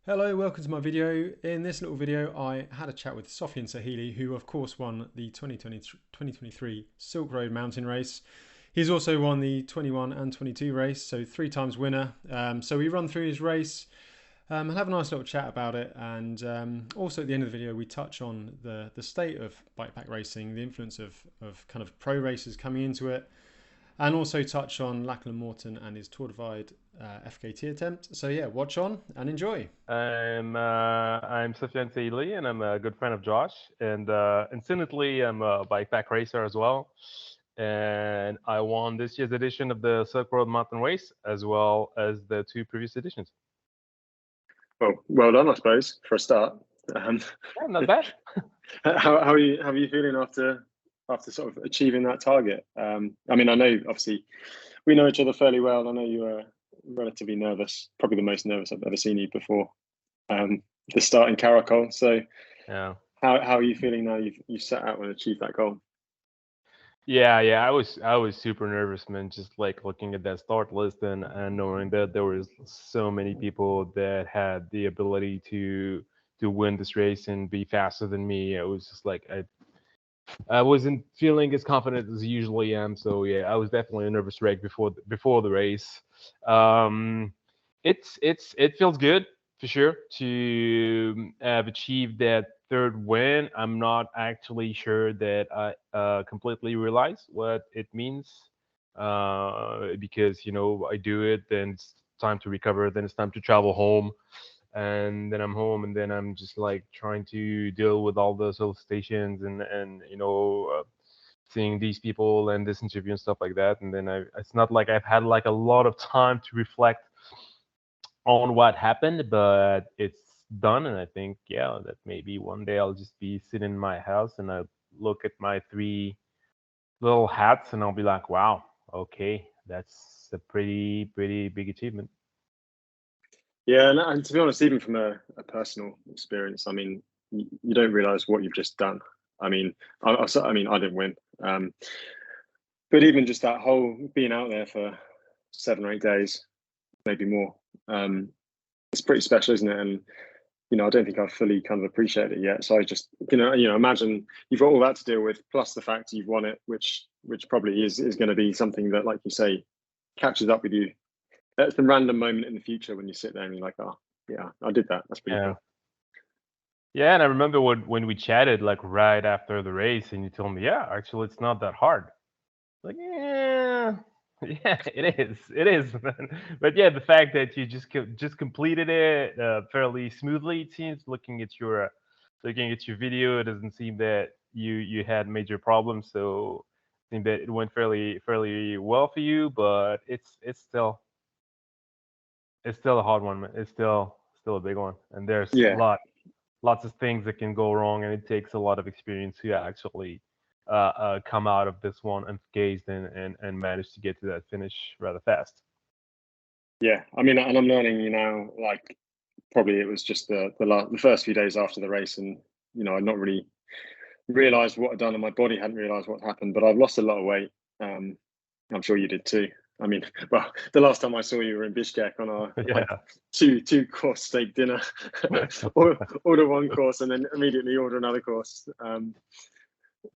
Hello, welcome to my video. In this little video, I had a chat with Sofiane Sehili, who of course won the 2023 Silk Road Mountain Race. He's also won the 21 and 22 race, so 3 times winner. So we run through his race and have a nice little chat about it. And also at the end of the video, we touch on the state of bikepack racing, the influence of kind of pro racers coming into it, and also touch on Lachlan Morton and his Tour Divide FKT attempt. So yeah, watch on and enjoy. I'm Sofiane Sehili, and I'm a good friend of Josh. And incidentally, I'm a bikepack racer as well. And I won this year's edition of the Silk Road Mountain Race, as well as the 2 previous editions. Well done, I suppose, for a start. Yeah, not bad. how are you feeling after sort of achieving that target? I mean, I know obviously we know each other fairly well. I know you were relatively nervous, probably the most nervous I've ever seen you before. The start in Karakol. So, Yeah. how are you feeling now? You've set out and achieved that goal. Yeah. I was super nervous, man. Just like looking at that start list and knowing that there was so many people that had the ability to win this race and be faster than me. It was just like I wasn't feeling as confident as I usually am. So yeah, I was definitely a nervous wreck before the race. Um, it feels good for sure to have achieved that third win. I'm not actually sure that I completely realize what it means because I do it, then it's time to recover, then it's time to travel home, and then I'm home, and then I'm just like trying to deal with all the solicitations and seeing these people and this interview and stuff like that. And then it's not like I've had like a lot of time to reflect on what happened, but it's done. And I think, yeah, that maybe one day I'll just be sitting in my house and I look at my 3 little hats and I'll be like, wow, okay, that's a pretty big achievement. Yeah, and to be honest, even from a personal experience, I mean, you don't realize what you've just done. I mean, I didn't win, but even just that whole being out there for 7 or 8 days, maybe more, it's pretty special, isn't it? And I don't think I've fully kind of appreciated it yet. So I just, imagine you've got all that to deal with, plus the fact you've won it, which probably is going to be something that, like you say, catches up with you at some random moment in the future when you sit there and you're like, oh, yeah, I did that. That's pretty Yeah. cool. Yeah, and I remember when we chatted like right after the race, and you told me, yeah, actually, it's not that hard. Like, yeah, yeah, it is, man. But yeah, the fact that you just completed it fairly smoothly, it seems. Looking at your video, it doesn't seem that you had major problems. So I think that it went fairly well for you. But it's still a hard one, man. It's still a big one, and there's Yeah, lots of things that can go wrong, and it takes a lot of experience to actually come out of this one unscathed and manage to get to that finish rather fast. yeah. I mean, and I'm learning, like probably it was just the first few days after the race, and I'd not really realised what I'd done, and my body hadn't realised what happened. But I've lost a lot of weight. I'm sure you did too. I mean, well, the last time I saw you were in Bishkek on our like Yeah. two course steak dinner, order one course and then immediately order another course.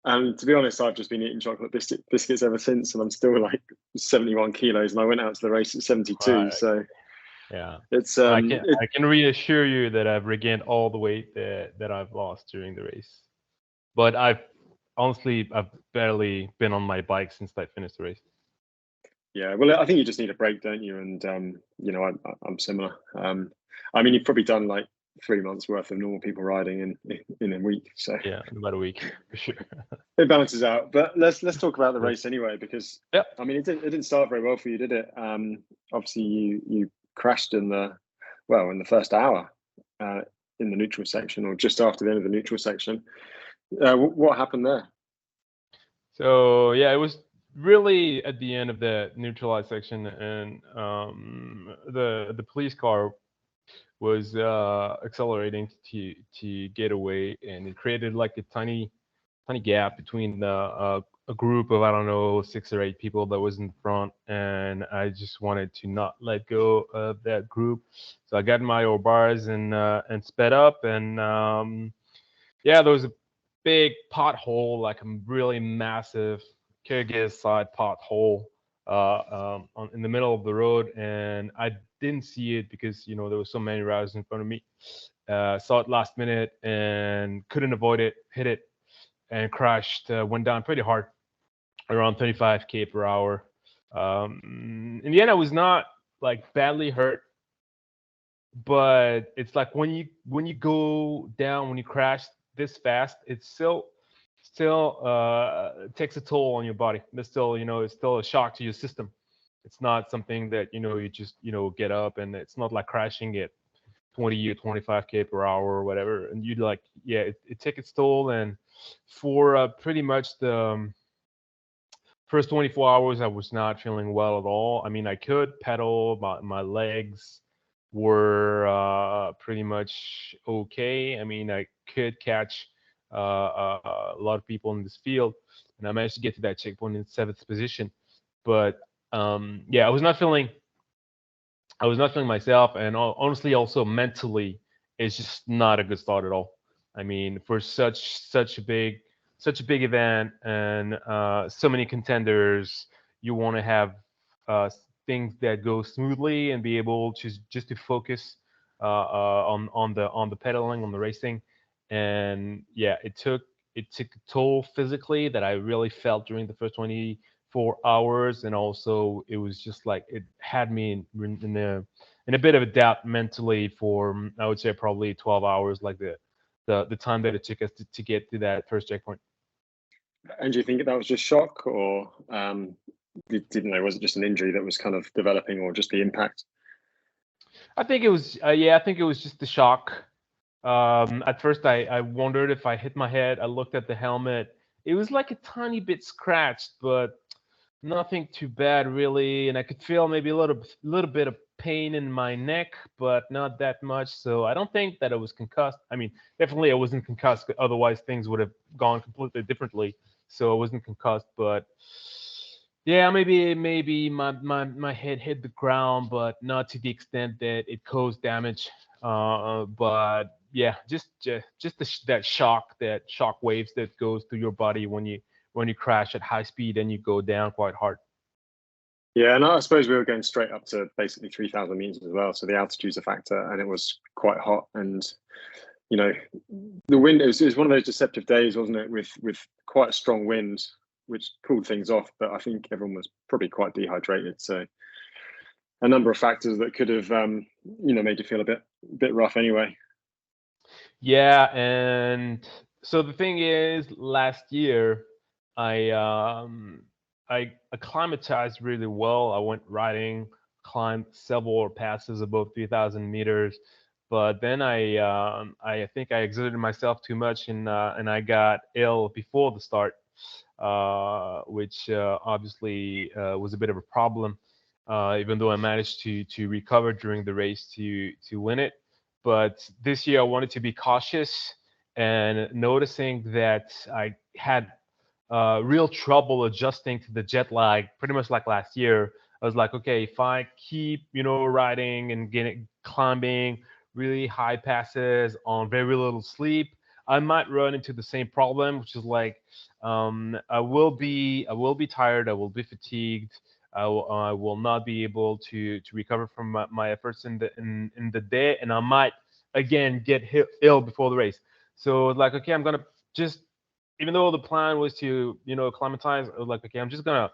And to be honest, I've just been eating chocolate biscuits ever since, and I'm still like 71 kilos. And I went out to the race at 72, Right. so Yeah. it's I can reassure you that I've regained all the weight that I've lost during the race. But I've barely been on my bike since I finished the race. yeah. Well, I think you just need a break, don't you? And I'm similar. I mean, you've probably done like 3 months worth of normal people riding in a week, so Yeah, in about a week for sure. it balances out. But let's talk about the Yes. race anyway, because Yeah. I mean, it didn't start very well for you, did it? Obviously, you crashed in the first hour uh, in the neutral section, or just after the end of the neutral section. What happened there? So yeah, it was really at the end of the neutralized section, and the police car was accelerating to get away, and it created like a tiny gap between a group of, I don't know, 6 or 8 people that was in front, and I just wanted to not let go of that group. So I got my old bars and sped up, and yeah, there was a big pothole, like a really massive Kyrgyz side pothole in the middle of the road, and I didn't see it because there was so many riders in front of me. Saw it last minute and couldn't avoid it. Hit it and crashed. Went down pretty hard, around 35 per hour. In the end, I was not like badly hurt, but it's like when you go down, when you crash this fast, it's still takes a toll on your body. It's still it's still a shock to your system. It's not something that you just get up, and it's not like crashing at 20 or 25 per hour or whatever. And you'd like, yeah, it takes its toll. And for pretty much the first 24 hours, I was not feeling well at all. I mean, I could pedal, but my legs were pretty much okay. I mean, I could catch a lot of people in this field, and I managed to get to that checkpoint in 7th position. But yeah, I was not feeling myself, and honestly, also mentally, it's just not a good start at all. I mean, for such a big event, and so many contenders, you want to have uh, things that go smoothly and be able to just to focus on the pedaling, on the racing. And yeah, it took a toll physically that I really felt during the first 24 hours, and also it was just like it had me in a bit of a doubt mentally for I would say probably 12 hours, like the time that it took us to get to that first checkpoint. And do you think that was just shock, or didn't know, was it just an injury that was kind of developing, or just the impact? I think it was I think it was just the shock. At first, I wondered if I hit my head. I looked at the helmet. It was like a tiny bit scratched, but nothing too bad really. And I could feel maybe a little bit of pain in my neck, but not that much. So I don't think that I was concussed. I mean, definitely I wasn't concussed. Otherwise, things would have gone completely differently. So I wasn't concussed, but yeah, maybe my head hit the ground, but not to the extent that it caused damage. But yeah, that shock waves that goes through your body when you crash at high speed and you go down quite hard. Yeah, and I suppose we were going straight up to basically 3,000 meters as well, so the altitude's a factor, and it was quite hot, and the wind. It was one of those deceptive days, wasn't it, with quite a strong wind, which cooled things off. But I think everyone was probably quite dehydrated, so a number of factors that could have made you feel a bit rough anyway. Yeah, and so the thing is, last year I acclimatized really well. I went riding, climbed several passes above 3,000 meters, but then I think I exerted myself too much, and I got ill before the start, which obviously was a bit of a problem. Even though I managed to recover during the race to win it. But this year I wanted to be cautious, and noticing that I had real trouble adjusting to the jet lag, pretty much like last year. I was like, okay, if I keep riding and climbing really high passes on very little sleep, I might run into the same problem, which is like I will be tired, I will be fatigued, I will not be able to recover from my efforts in the day, and I might again get ill before the race. So like, okay, I'm gonna just, even though the plan was to acclimatize, I was like, okay, I'm just gonna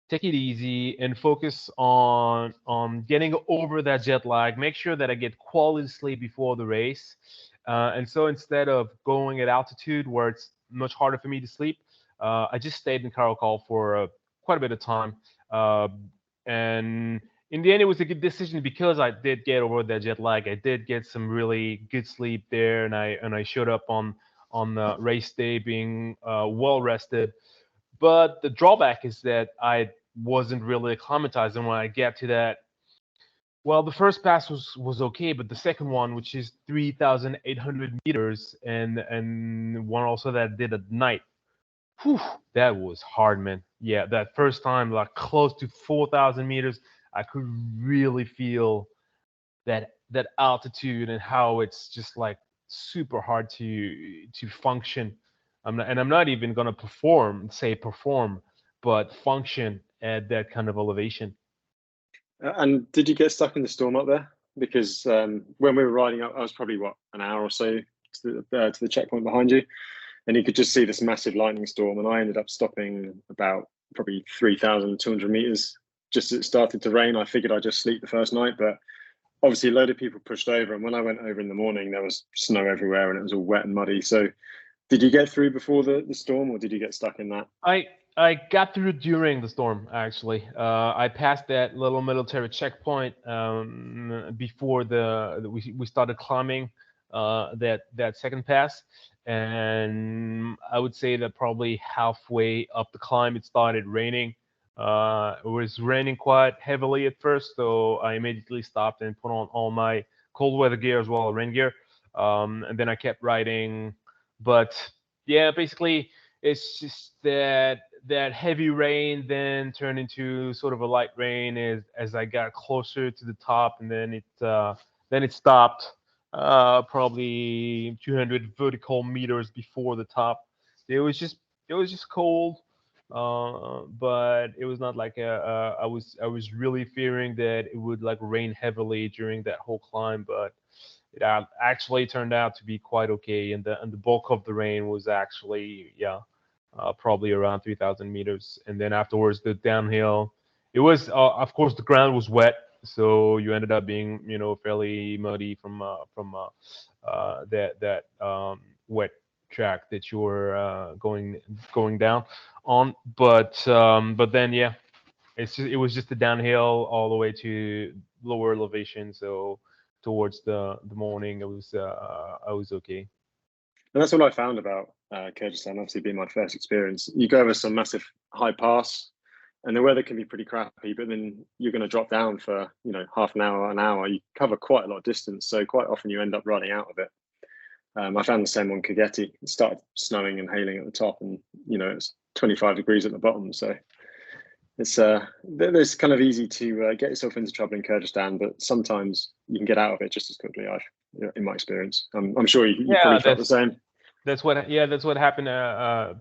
take it easy and focus on getting over that jet lag. Make sure that I get quality sleep before the race. And so instead of going at altitude where it's much harder for me to sleep, I just stayed in Karakol for quite a bit of time. And in the end, it was a good decision because I did get over that jet lag. I did get some really good sleep there, and I showed up on the race day being well rested. But the drawback is that I wasn't really acclimatized, and when I get to that, well, the first pass was okay, but the second one, which is 3,800 meters, and one also that I did at night, Whew, that was hard, man. Yeah, that first time, like close to 4,000 meters, I could really feel that altitude and how it's just like super hard to function. I'm not even gonna perform, but function at that kind of elevation. And did you get stuck in the storm up there? Because when we were riding up, I was probably an hour or so to the checkpoint behind you, and you could just see this massive lightning storm. And I ended up stopping about probably 3,200 meters just as it started to rain. I figured I'd just sleep the first night, but obviously a load of people pushed over. And when I went over in the morning, there was snow everywhere and it was all wet and muddy. So did you get through before the storm, or did you get stuck in that? I got through during the storm, actually. I passed that little military checkpoint before we started climbing that second pass, and I would say that probably halfway up the climb it started raining. It was raining quite heavily at first, so I immediately stopped and put on all my cold weather gear as well, rain gear, and then I kept riding. But yeah, basically it's just that heavy rain then turned into sort of a light rain as I got closer to the top, and then it stopped probably 200 vertical meters before the top. It was just cold, but it was not like I was really fearing that it would like rain heavily during that whole climb, but it actually turned out to be quite okay, and the bulk of the rain was actually probably around 3,000 meters, and then afterwards the downhill. It was of course the ground was wet, so you ended up being fairly muddy from that wet track that you were going down on. But then yeah, it was just the downhill all the way to lower elevation. So towards the morning, I was okay. And that's what I found about Kyrgyzstan, obviously being my first experience. You go over some massive high pass, and the weather can be pretty crappy, but then you're going to drop down for half an hour, an hour. You cover quite a lot of distance, so quite often you end up running out of it. I found the same on Kyrgyzstan. It started snowing and hailing at the top, and it's 25 degrees at the bottom. So it's kind of easy to get yourself into trouble in Kyrgyzstan, but sometimes you can get out of it just as quickly. In my experience, I'm sure you probably felt the same. That's what happened.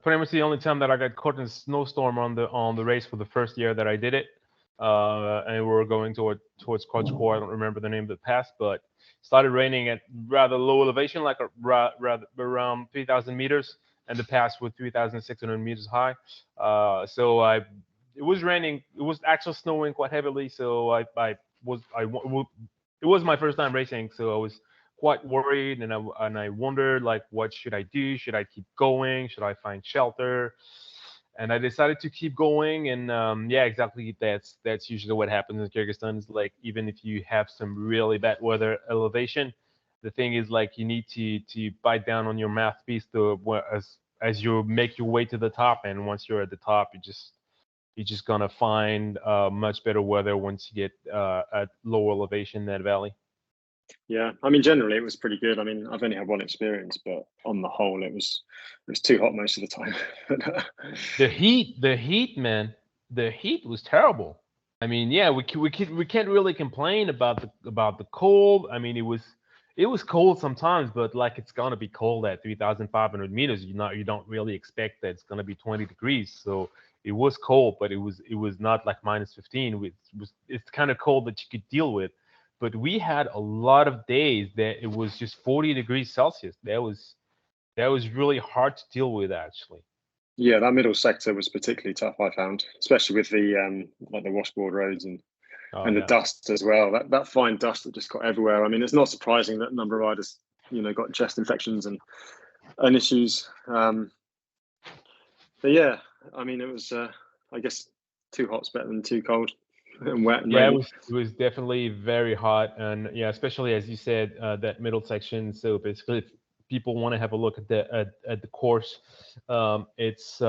Pretty much the only time that I got caught in a snowstorm on the race for the first year that I did it, and we were going towards Kyrgyzstan. I don't remember the name of the pass, but it started raining at rather low elevation, like around 3,000 meters, and the pass was 3,600 meters high. It was raining. It was actually snowing quite heavily. So it was my first time racing, so I was quite worried, and I wondered like, what should I do? Should I keep going? Should I find shelter? And I decided to keep going. And yeah, exactly. That's usually what happens in Kyrgyzstan. Is like, even if you have some really bad weather elevation, the thing is like you need to bite down on your mouthpiece as you make your way to the top. And once you're at the top, you're just gonna find much better weather once you get at lower elevation in that valley. Yeah, I mean, generally it was pretty good. I mean, I've only had one experience, but on the whole, it was too hot most of the time. The heat, man, the heat was terrible. I mean, yeah, we can't really complain about the cold. I mean, it was cold sometimes, but like it's gonna be cold at 3,500 meters. You don't really expect that it's gonna be 20 degrees. So it was cold, but it was not like -15. It's kind of cold that you could deal with. But we had a lot of days that it was just 40 degrees Celsius. That was really hard to deal with, actually. Yeah, that middle sector was particularly tough, I found, especially with the like the washboard roads and the dust as well. That fine dust that just got everywhere. I mean, it's not surprising that a number of riders, got chest infections and issues. But yeah, I mean, it was I guess too hot's better than too cold and wet and rainy. It was definitely very hot, and yeah, especially as you said, that middle section. So basically, if people want to have a look at the course, it's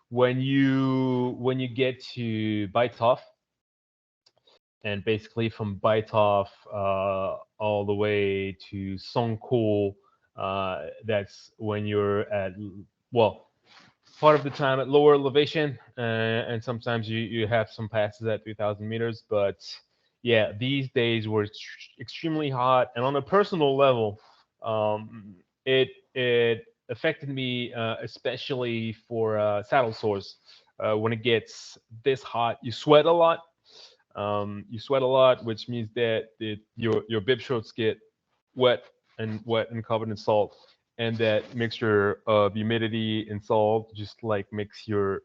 when you get to Baitov, and basically from Baitov all the way to Songkol, that's when you're at, well, part of the time at lower elevation, and sometimes you have some passes at 3,000 meters. But yeah, these days were extremely hot, and on a personal level, it affected me, especially for saddle sores. When it gets this hot, you sweat a lot. Which means that your bib shorts get wet and covered in salt, and that mixture of humidity and salt just like makes the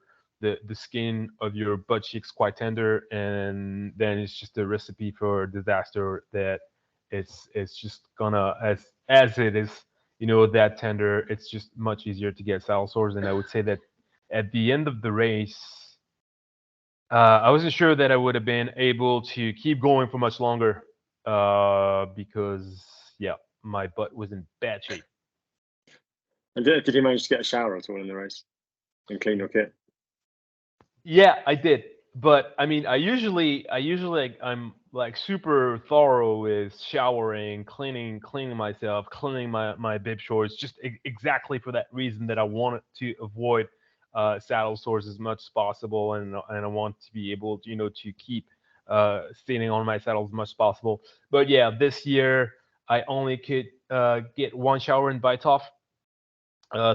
skin of your butt cheeks quite tender, and then it's just a recipe for disaster. That it's just gonna, as it is, that tender. It's just much easier to get saddle sores, and I would say that at the end of the race, I wasn't sure that I would have been able to keep going for much longer, because yeah, my butt was in bad shape. And did you manage to get a shower at all in the race and clean your kit? Yeah, I did. But I mean, I usually like, I'm like super thorough with showering, cleaning myself, cleaning my bib shorts, just exactly for that reason, that I wanted to avoid saddle sores as much as possible, and I want to be able to, to keep standing on my saddle as much as possible. But yeah, this year I only could get one shower in Baitov.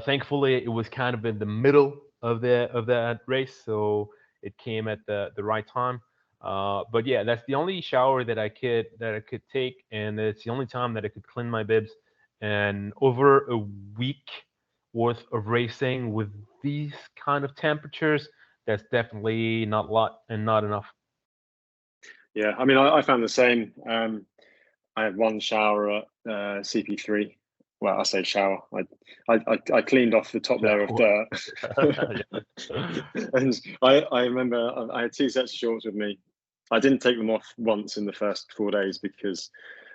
Thankfully, it was kind of in the middle of that race, so it came at the right time. But yeah, that's the only shower that I could take, and it's the only time that I could clean my bibs. And over a week worth of racing with these kind of temperatures, that's definitely not a lot and not enough. Yeah, I mean, I found the same. I had one shower at CP3. Well, I say shower. I cleaned off the top layer of dirt, and I remember I had two sets of shorts with me. I didn't take them off once in the first 4 days because,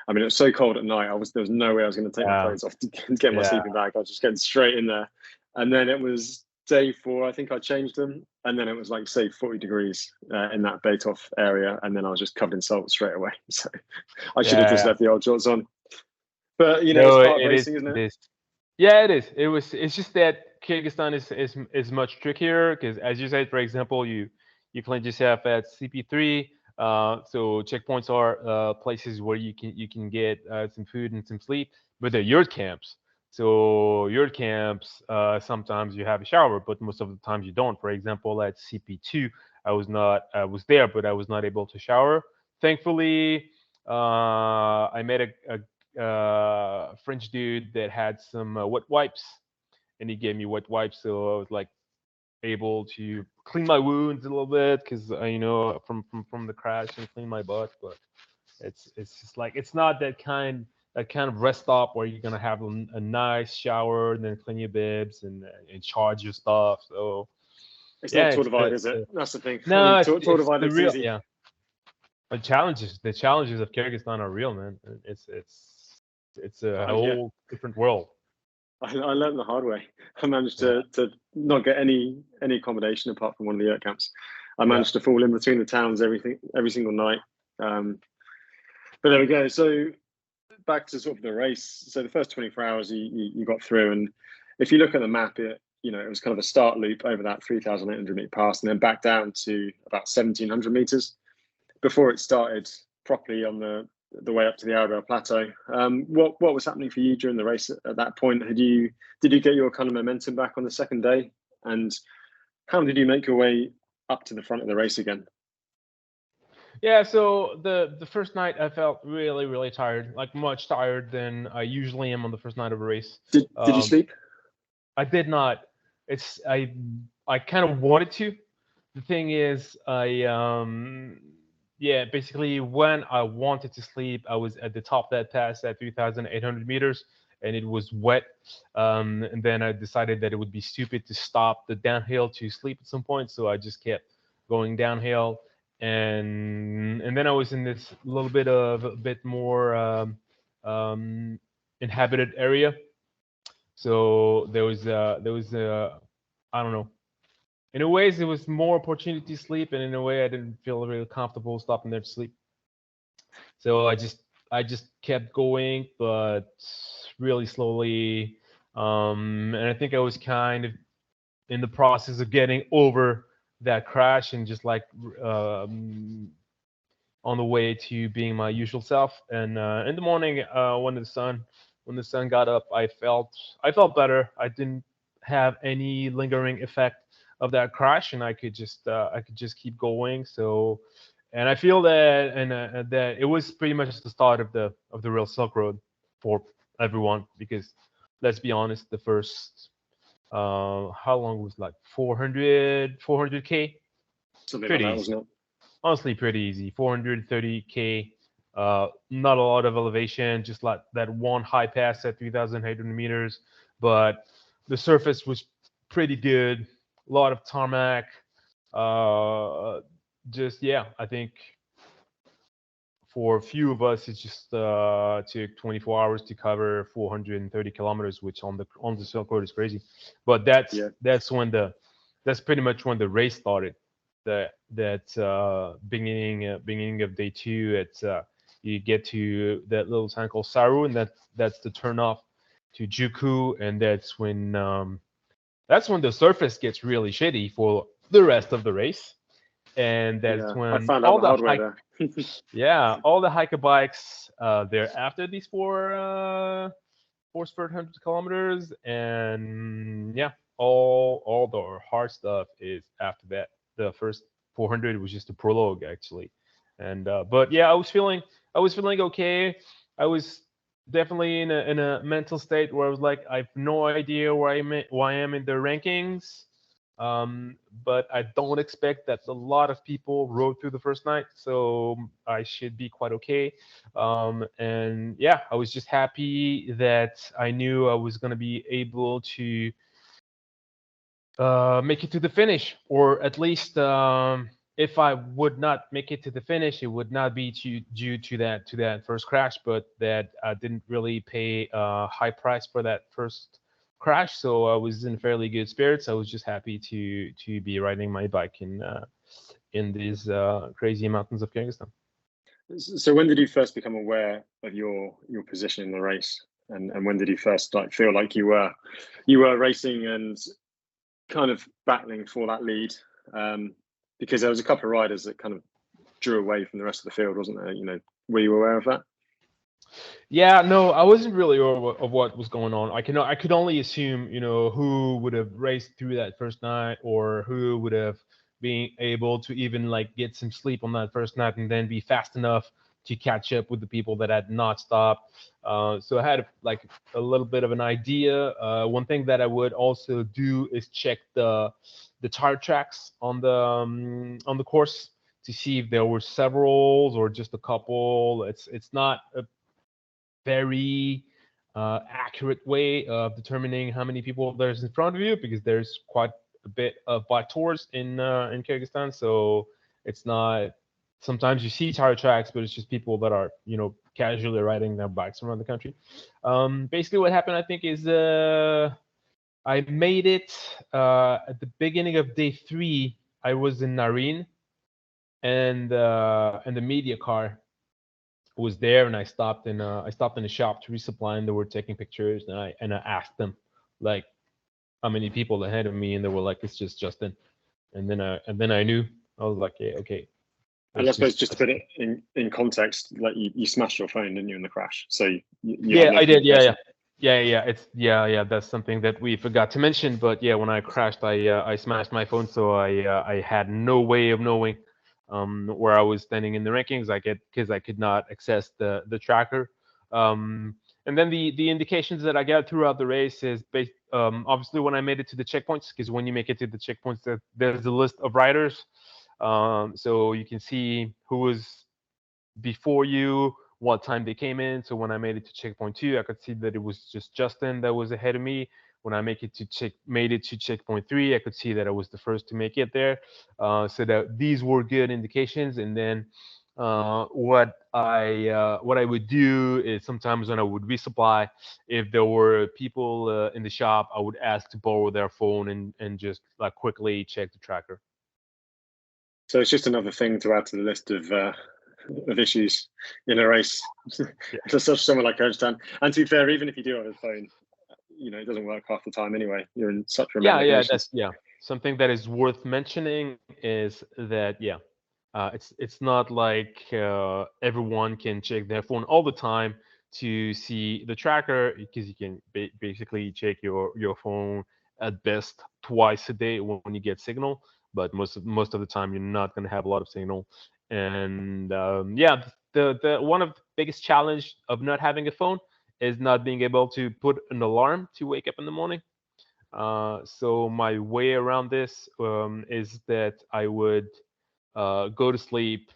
I mean, it was so cold at night. There was no way I was going to take my Yeah, clothes off to get my yeah, sleeping bag. I was just getting straight in there, and then it was day 4. I think I changed them, and then it was like, say, 40 degrees in that Beethoven area, and then I was just covered in salt straight away. So I should have just yeah. left the old shorts on. But it's No, part of it is. racing, isn't It it? is. Yeah, it is. It's just that Kyrgyzstan is much trickier because, as you said, for example, you cleanse yourself at CP3. So checkpoints are places where you can get some food and some sleep, but they're yurt camps. So yurt camps, sometimes you have a shower, but most of the times you don't. For example, at CP2, I was there, but I was not able to shower. Thankfully, I met a French dude that had some wet wipes, and he gave me wet wipes, so I was like able to clean my wounds a little bit because from the crash, and clean my butt. But it's just like, it's not that kind of rest stop where you're gonna have a nice shower and then clean your bibs and charge your stuff. So It's yeah, not Tour it's Divide, is it? That's the thing. I no, mean, it's, Tour it's Divide the looks real, easy. yeah. The challenges of Kyrgyzstan are real, man. It's a Yeah, whole different world. I learned the hard way. I managed Yeah, to not get any accommodation apart from one of the yurt camps. I yeah. managed to fall in between the towns every single night. Um, but there we go. So back to sort of the race. So the first 24 hours you got through, and if you look at the map, it was kind of a start loop over that 3,800 meter pass, and then back down to about 1,700 meters before it started properly on the way up to the Arabelle Plateau. What was happening for you during the race at that point? Did you get your kind of momentum back on the second day, and how did you make your way up to the front of the race again? Yeah, so the first night I felt really, really tired, like much tired than I usually am on the first night of a race. Did you sleep? I did not. It's I kind of wanted to. The thing is, yeah, basically when I wanted to sleep, I was at the top of that pass at 3,800 meters, and it was wet. And then I decided that it would be stupid to stop the downhill to sleep at some point, so I just kept going downhill. And then I was in this little bit of a bit more um, inhabited area, so there was I don't know. In a ways, it was more opportunity to sleep, and in a way, I didn't feel really comfortable stopping there to sleep. So I just kept going, but really slowly. And I think I was kind of in the process of getting over that crash and just like on the way to being my usual self. And in the morning, when the sun got up, I felt better. I didn't have any lingering effect of that crash, and I could just keep going. So, and I feel that that it was pretty much the start of the real Silk Road for everyone, because let's be honest, the first how long was like 400k, Something like pretty that, easy, wasn't it? honestly pretty easy. 430k, not a lot of elevation, just like that one high pass at 3,800 meters, but the surface was pretty good. A lot of tarmac. Just yeah, I think for a few of us, it just took 24 hours to cover 430 kilometers, which on the Silk Road is crazy. But Yeah. that's pretty much when the race started. That beginning of day two, it's you get to that little town called Saru, and that's the turnoff to Juku, and that's when the surface gets really shitty for the rest of the race, and that's Yeah, I when found out all the the hard way hike there. yeah, all the hiker bikes they're after these four spurt 100 kilometers, and yeah, all the hard stuff is after that. The first 400 was just a prologue actually, and but yeah, I was feeling okay. I was definitely in a mental state where I was like, I have no idea where I am in the rankings. But I don't expect that a lot of people rode through the first night, so I should be quite okay. And yeah, I was just happy that I knew I was gonna be able to make it to the finish, or at least if I would not make it to the finish, it would not be due to that first crash, but that I didn't really pay a high price for that first crash, so I was in fairly good spirits. I was just happy to be riding my bike in these crazy mountains of Kyrgyzstan. So when did you first become aware of your position in the race, and when did you first like feel like you were racing and kind of battling for that lead? Because there was a couple of riders that kind of drew away from the rest of the field, wasn't there? You know, were you aware of that? Yeah, no, I wasn't really aware of what was going on. I could only assume, who would have raced through that first night, or who would have been able to even like get some sleep on that first night and then be fast enough to catch up with the people that had not stopped. So I had like a little bit of an idea. One thing that I would also do is check the tire tracks on the course to see if there were several or just a couple. It's not a very accurate way of determining how many people there's in front of you, because there's quite a bit of bike tours in Kyrgyzstan. So it's not. Sometimes you see tire tracks, but it's just people that are casually riding their bikes around the country. Basically, what happened, I think, is I made it at the beginning of day 3. I was in Naryn, and the media car was there, and I stopped in a shop to resupply, and they were taking pictures, and I asked them like how many people ahead of me, and they were like, it's just Justin. And then I knew. I was like, yeah, okay. And I suppose just to put it in context, like you smashed your phone, didn't you, in the crash? So you yeah, had no I did. communication. Yeah. It's that's something that we forgot to mention. But yeah, when I crashed, I smashed my phone, so I had no way of knowing where I was standing in the rankings. Because I could not access the tracker. And then the indications that I got throughout the race is obviously when I made it to the checkpoints, because when you make it to the checkpoints, there's a list of riders. So you can see who was before you, what time they came in. So when I made it to checkpoint 2, I could see that it was just Justin that was ahead of me. When I made it to checkpoint 3, I could see that I was the first to make it there. So that these were good indications. And then what I would do is sometimes when I would resupply, if there were people in the shop, I would ask to borrow their phone and just like quickly check the tracker. So it's just another thing to add to the list of issues in a race. Yeah. For such someone like Kyrgyzstan. And to be fair, even if you do have a phone, it doesn't work half the time anyway. You're in such remote Yeah, locations. something that is worth mentioning is that it's not like everyone can check their phone all the time to see the tracker, because you can basically check your phone at best twice a day when you get signal, but most of the time you're not going to have a lot of signal. And the one of the biggest challenge of not having a phone is not being able to put an alarm to wake up in the morning. So my way around this is that I would go to sleep.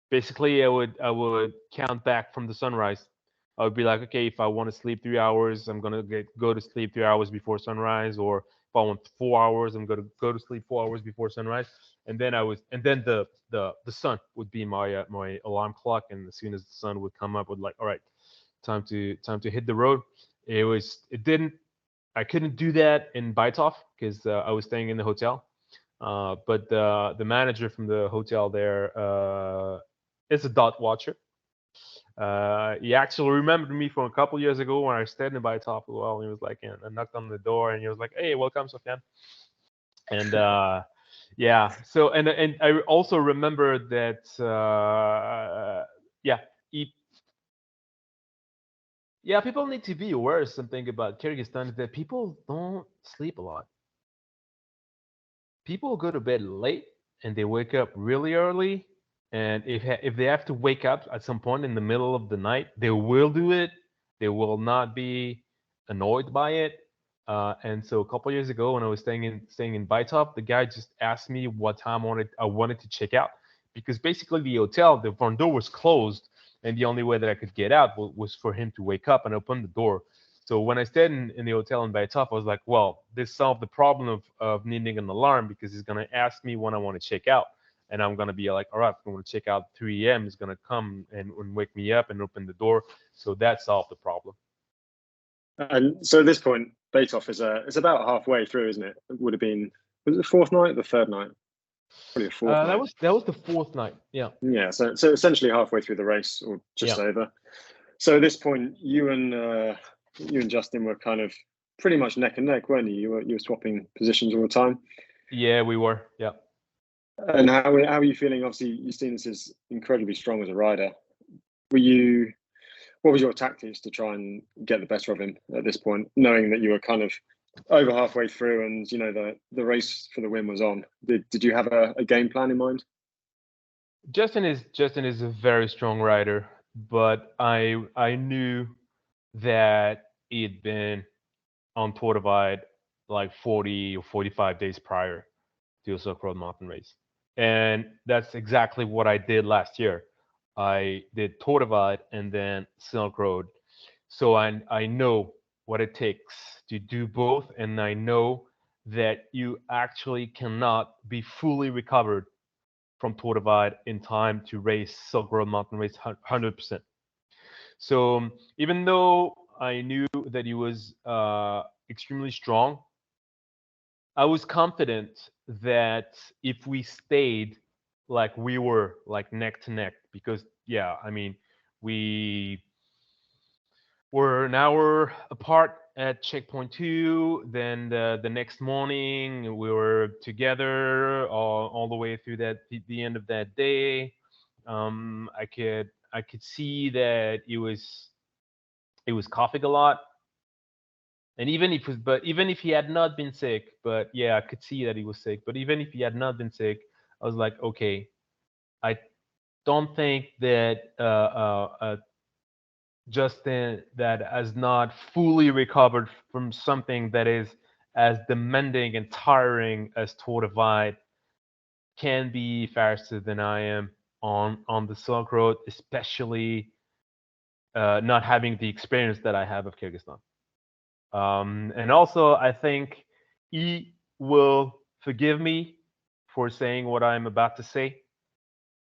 Basically, I would count back from the sunrise. I would be like, okay, if I want to sleep 3 hours, I'm gonna go to sleep 3 hours before sunrise, or if I want 4 hours, I'm gonna go to sleep 4 hours before sunrise. And then the sun would be my alarm clock, and as soon as the sun would come up, I would like, all right, time to hit the road. It didn't I couldn't do that in Baitov because I was staying in the hotel. But the manager from the hotel there is a dot watcher. He actually remembered me from a couple years ago when I stayed in Baitov as well. He was like, and I knocked on the door, and he was like, "Hey, welcome, Sofian." And so and I also remember that yeah, he yeah, people need to be aware of something about Kyrgyzstan, is that people don't sleep a lot. People go to bed late and they wake up really early. And if they have to wake up at some point in the middle of the night, they will do it. They will not be annoyed by it. And so a couple years ago, when I was staying in Baitov, the guy just asked me what time I wanted to check out, because basically the front door was closed, and the only way that I could get out was for him to wake up and open the door. So when I stayed in the hotel in Baitov, I was like, well, this solved the problem of needing an alarm, because he's gonna ask me when I want to check out, and I'm gonna be like, all right, I'm gonna check out 3 a.m. He's gonna come and wake me up and open the door. So that solved the problem. And so at this point, Beethoven it's about halfway through, isn't it? It would have been, was it the fourth night or the third night? Probably the fourth night. That was the fourth night. Yeah. Yeah. So essentially halfway through the race, or just over. So at this point, you and Justin were kind of pretty much neck and neck, weren't you? You were swapping positions all the time. Yeah, we were. Yeah. And how are you feeling? Obviously, you've seen this as incredibly strong as a rider. What was your tactics to try and get the better of him at this point, knowing that you were kind of over halfway through, and the race for the win was on? Did you have a game plan in mind? Justin is a very strong rider, but I knew that he had been on Tour Divide like 40 or 45 days prior to a Silk Road mountain race, and that's exactly what I did last year. I did Tour Divide and then Silk Road, so I know what it takes to do both, and I know that you actually cannot be fully recovered from Tour Divide in time to race Silk Road mountain race 100%. So even though I knew that he was extremely strong, I was confident that if we stayed like we were, like neck to neck, because I mean, we were an hour apart at checkpoint 2. Then the next morning we were together all the way through the end of that day. I could see that it was coughing a lot, and even if he had not been sick, but I could see that he was sick. But even if he had not been sick, I was like, okay, I don't think that Justin, that has not fully recovered from something that is as demanding and tiring as Tour Divide, can be faster than I am on the Silk Road, especially not having the experience that I have of Kyrgyzstan. And also, I think he will forgive me for saying what I'm about to say,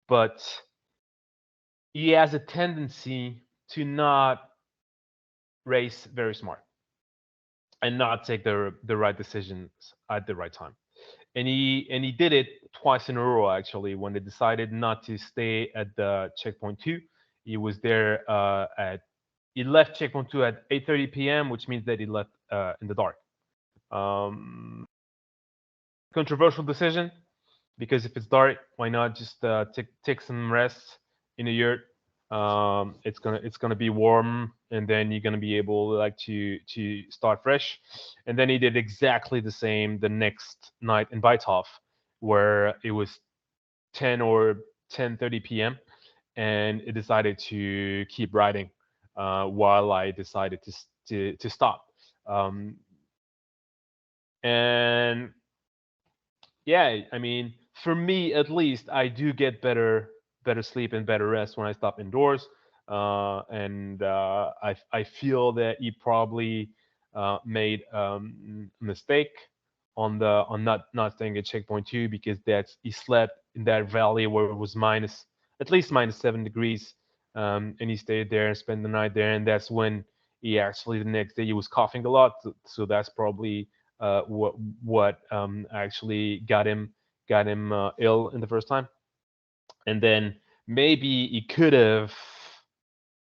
but he has a tendency to not race very smart and not take the right decisions at the right time. And he did it twice in a row, actually. When they decided not to stay at the checkpoint 2, he was there at he left checkpoint 2 at 8:30 p.m., which means that he left in the dark. Controversial decision, because if it's dark, why not just take some rest in the yurt? It's gonna be warm, and then you're gonna be able like to start fresh. And then he did exactly the same the next night in Baitov, where it was 10 or 10:30 p.m. and it decided to keep riding while I decided to stop. And yeah, I mean, for me at least, I do get better sleep and better rest when I stop indoors. And I feel that he probably made a mistake on not staying at checkpoint 2, because he slept in that valley where it was at least -7 degrees, and he stayed there and spent the night there, and that's when he actually the next day he was coughing a lot. So that's probably what actually got him ill in the first time. And then maybe he could have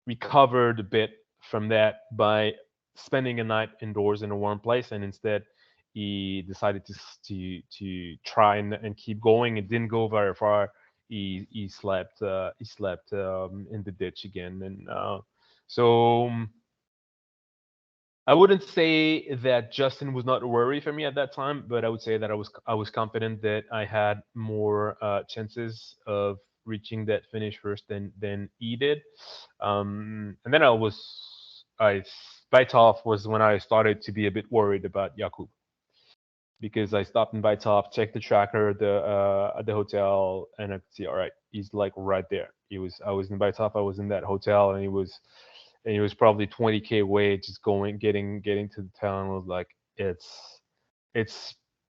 recovered a bit from that by spending a night indoors in a warm place, and instead he decided to try and keep going. It didn't go very far. He slept in the ditch again, and so I wouldn't say that Justin was not a worry for me at that time, but I would say that I was confident that I had more chances of reaching that finish first than he did. And then Baitov was when I started to be a bit worried about Jakub, because I stopped in Baitov, checked the tracker at the hotel, and I could see, all right, he's like right there. I was in Baitov, I was in that hotel, and he was probably 20K away, just getting to the town. Was like, it's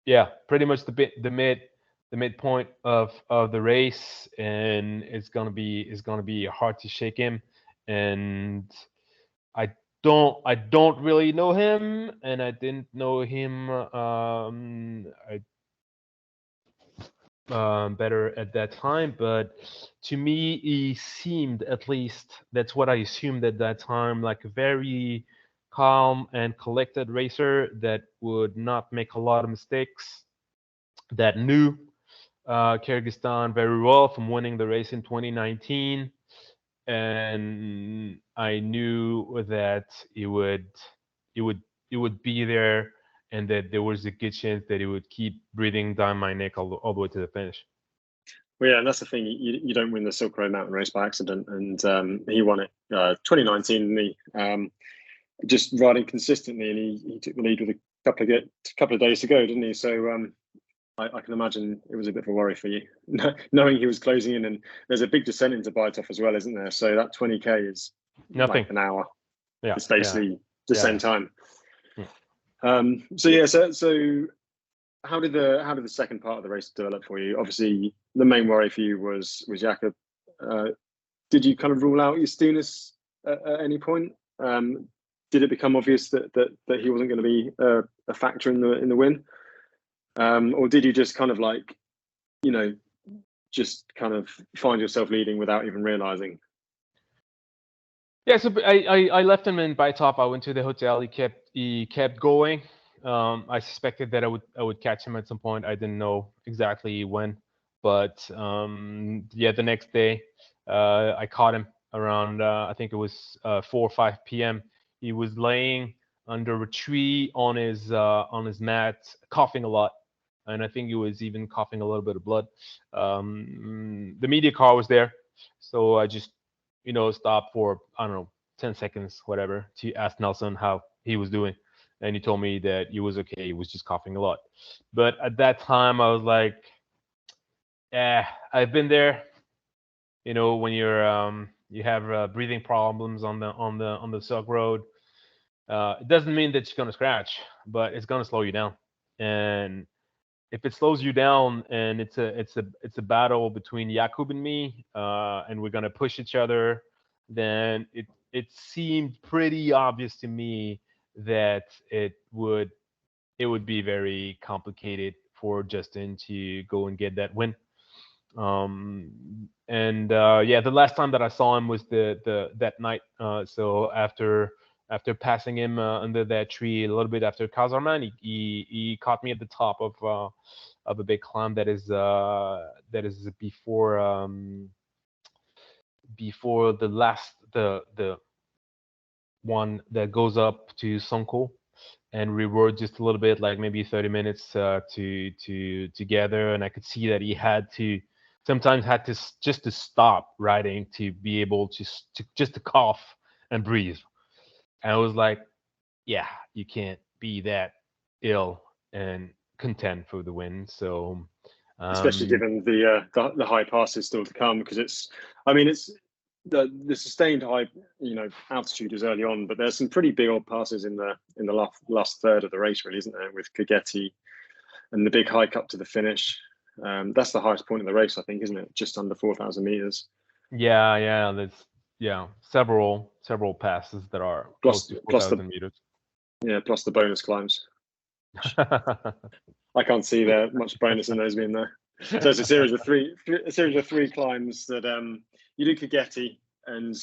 yeah, pretty much the midpoint of the race, and it's gonna be hard to shake him. And I don't really know him, and I didn't know him better at that time, but to me he seemed, at least that's what I assumed at that time, like a very calm and collected racer that would not make a lot of mistakes, that knew Kyrgyzstan very well from winning the race in 2019. And I knew that it would be there, and that there was a good chance that it would keep breathing down my neck all the way to the finish. Well, yeah, and that's the thing. You don't win the Silk Road Mountain Race by accident, and he won it 2019. And he just riding consistently, and he took the lead with a couple of days to go, didn't he? So I can imagine it was a bit of a worry for you, knowing he was closing in, and there's a big descent into Baitov as well, isn't there? So that 20K is Nothing. like an hour. Yeah, it's basically the same time. Yeah. So how did the second part of the race develop for you? Obviously, the main worry for you was Jakub. Did you kind of rule out Justinas at any point? Did it become obvious that he wasn't going to be a factor in the win, or did you just kind of like, just kind of find yourself leading without even realizing? Yeah, so I left him in Baitov. I went to the hotel. He kept going. I suspected that I would catch him at some point. I didn't know exactly when, but yeah, the next day I caught him around I think it was 4 or 5 p.m. He was laying under a tree on his mat, coughing a lot, and I think he was even coughing a little bit of blood. The media car was there, so I just stopped for, I don't know, 10 seconds, whatever, to ask Nelson how he was doing. And he told me that he was okay. He was just coughing a lot. But at that time, I was like, I've been there. When you have breathing problems on the Silk Road, it doesn't mean that you're gonna scratch, but it's gonna slow you down. And if it slows you down, and it's a battle between Jakub and me, and we're gonna push each other, then it seemed pretty obvious to me that it would be very complicated for Justin to go and get that win. Yeah, the last time that I saw him was that night. So after passing him under that tree a little bit after Kazarman, he caught me at the top of a big climb that is before the last the one that goes up to Sonko, and we rode just a little bit, like maybe 30 minutes to together, and I could see that he had to sometimes had to just to stop riding to be able to just to cough and breathe. And I was like, yeah, you can't be that ill and content for the win. So especially given the high passes still to come, because it's the sustained high altitude is early on, but there's some pretty big old passes in the last third of the race, really, isn't there, with Kyrgyzstan and the big hike up to the finish. That's the highest point of the race, I think, isn't it? Just under 4,000 meters. Yeah, there's several passes that are close to 4,000 meters. Yeah, plus the bonus climbs. I can't see there much bonus in those being there. So it's a series of three climbs that you do Kyrgyzstan, and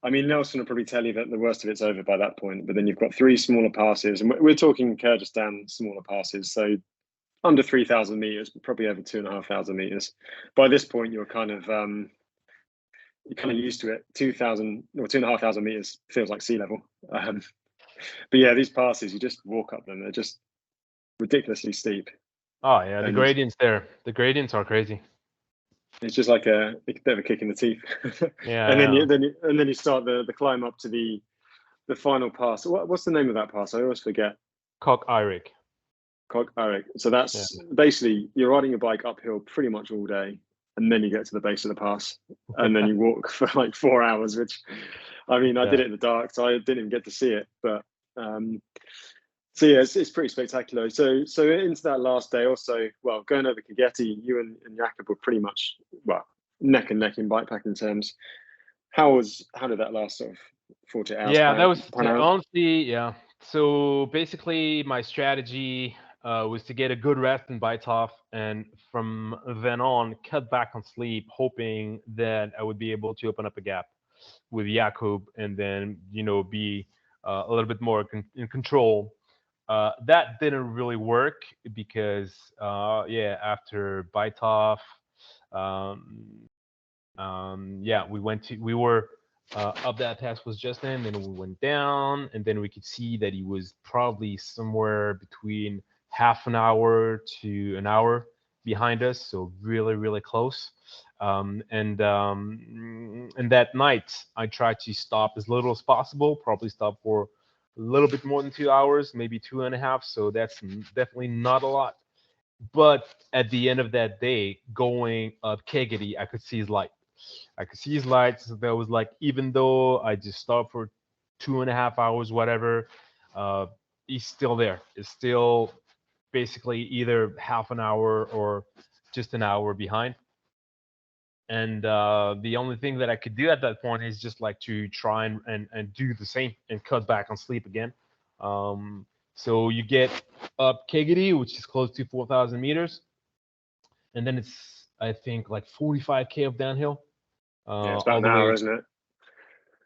I mean Nelson will probably tell you that the worst of it's over by that point. But then you've got three smaller passes, and we're talking Kyrgyzstan smaller passes, so under 3,000 meters, but probably over 2,500 meters. By this point, you're kind of used to it. 2,000 or 2,500 meters feels like sea level. But yeah, these passes, you just walk up them. They're just ridiculously steep. Oh yeah, the gradients there. The gradients are crazy. It's just like a bit of a kick in the teeth. Yeah. And then you start the climb up to the final pass. What's the name of that pass? I always forget. Kok Eirik. So that's basically you're riding your bike uphill pretty much all day, and then you get to the base of the pass, and then you walk for like 4 hours. Which, I mean, I did it in the dark, so I didn't even get to see it. But so yeah, it's pretty spectacular. So into that last day, also, well, going over Kyrgyzstan, you and Jakob were pretty much neck and neck in bikepacking terms. How did that last sort of 48 hours? Yeah, that was honestly, yeah. So basically, my strategy was to get a good rest in Baitov, and from then on, cut back on sleep, hoping that I would be able to open up a gap with Jakob, and then be a little bit more in control. That didn't really work because after Baitov, we were up that pass was just in, and we went down, and then we could see that he was probably somewhere between half an hour to an hour behind us, so really, really close. And that night, I tried to stop as little as possible, probably stop for a little bit more than 2 hours, maybe 2.5. So that's definitely not a lot. But at the end of that day, going up Kegedi, I could see his light. So that was like, even though I just stopped for 2.5 hours, whatever, he's still there. It's still basically either half an hour or just an hour behind. And the only thing that I could do at that point is just like to try and do the same and cut back on sleep again. So you get up Kegedi, which is close to 4,000 meters, and then it's, I think, like 45K of downhill. It's about an hour, isn't it?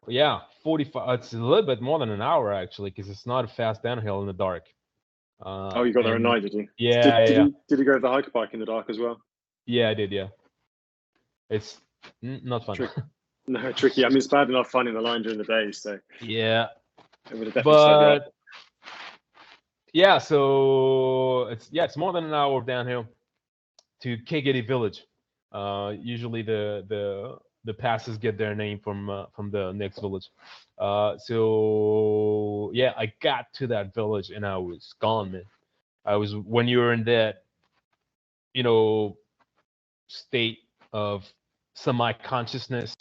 Yeah, 45. It's a little bit more than an hour, actually, because it's not a fast downhill in the dark. You got there at night, did you? Yeah, Did you go over the hike bike in the dark as well? Yeah, I did, yeah. It's not fun. No, tricky. I mean, it's bad enough finding the line during the day, so yeah. It would have definitely slowed you up. Yeah, so it's more than an hour of downhill to Kegedi village. Usually the passes get their name from the next village. So yeah, I got to that village and I was gone, man. When you're in that, state of semi-consciousness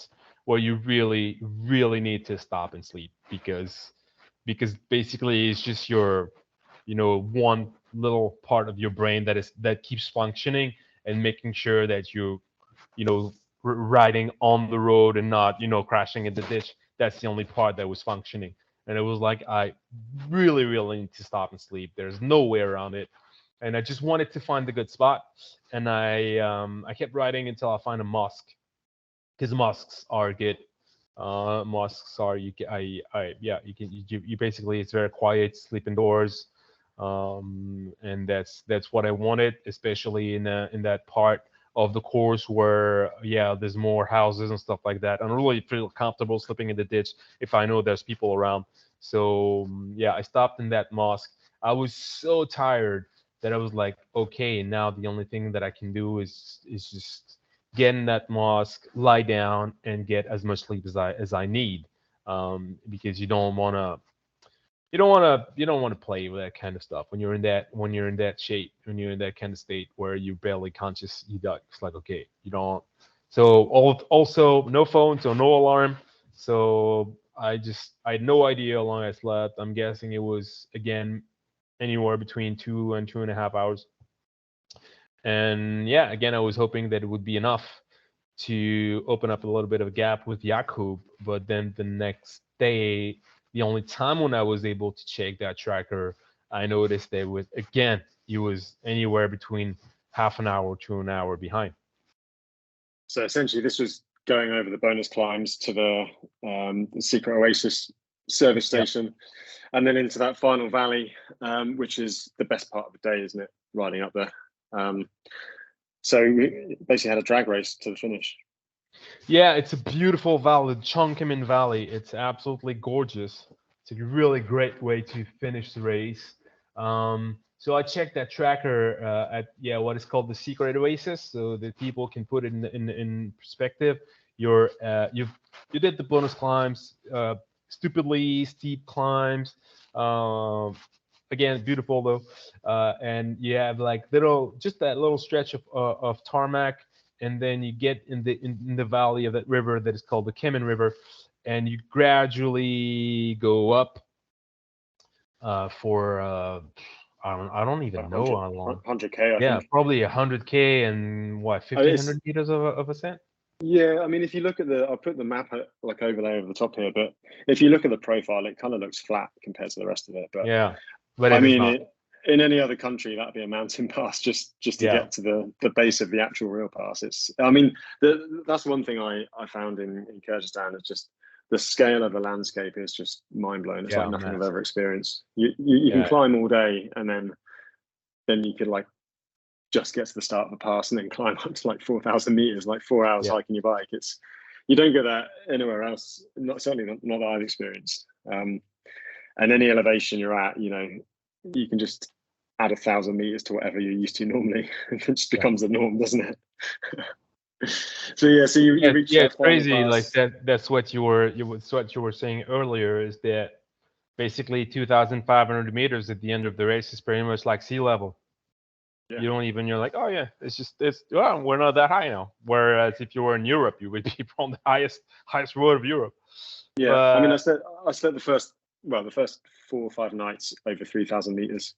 where you really, really need to stop and sleep because basically it's just your, one little part of your brain that keeps functioning and making sure that you riding on the road and not, crashing in the ditch. That's the only part that was functioning. And it was like, I really, really need to stop and sleep. There's no way around it. and I just wanted to find the good spot. And I kept riding until I find a mosque, because mosques are good. Mosques are, you can, yeah, you basically, it's very quiet, sleep indoors, and that's what I wanted, especially in that part of the course where, yeah, there's more houses and stuff like that. I don't really feel comfortable sleeping in the ditch if I know there's people around. So yeah, I stopped in that mosque. I was so tired that I was like, okay, now the only thing that I can do is just get in that mosque, lie down, and get as much sleep as I need, because you don't want to play with that kind of stuff when you're in that shape, when you're in that kind of state where you're barely conscious. It's like, okay, you don't. So also no phone, so no alarm. So I had no idea how long I slept. I'm guessing it was, again, anywhere between 2 and 2.5 hours. And yeah, again, I was hoping that it would be enough to open up a little bit of a gap with Jakub. But then the next day, the only time when I was able to check that tracker, I noticed that he was anywhere between half an hour to an hour behind. So essentially, this was going over the bonus climbs to the secret oasis service station, and then into that final valley, which is the best part of the day, isn't it? Riding up there. So we basically had a drag race to the finish. Yeah, it's a beautiful valley, Chongqing Valley. It's absolutely gorgeous. It's a really great way to finish the race. So I checked that tracker at what is called the secret oasis, so that people can put it in perspective. You did the bonus climbs, stupidly steep climbs. Again, beautiful though, and you have like that little stretch of tarmac, and then you get in the valley of that river that is called the Kemen River, and you gradually go up for I don't even know how long. 100K, I think. Probably 100K and what, 1,500 meters of ascent. Yeah, I mean, if you look at I'll put the map like overlay over the top here, but if you look at the profile, it kind of looks flat compared to the rest of it. But yeah, but I mean, in any other country, that'd be a mountain pass just to get to the base of the actual real pass. That's one thing I found in Kyrgyzstan. It's just the scale of the landscape is just mind blowing. It's like nothing I've ever experienced. You can climb all day, and then you could like just get to the start of the pass and then climb up to like 4,000 meters, like 4 hours hiking your bike. You don't get that anywhere else. Certainly not that I've experienced. And any elevation you're at, you can just add 1,000 meters to whatever you're used to normally. It just becomes the norm, doesn't it? So you reach it's crazy. Like that's what you were saying earlier, is that basically 2,500 meters at the end of the race is pretty much like sea level. Yeah. You're like, oh yeah, we're not that high now. Whereas if you were in Europe, you would be from the highest road of Europe. Yeah, but I mean, I slept the first 4 or 5 nights over 3,000 meters.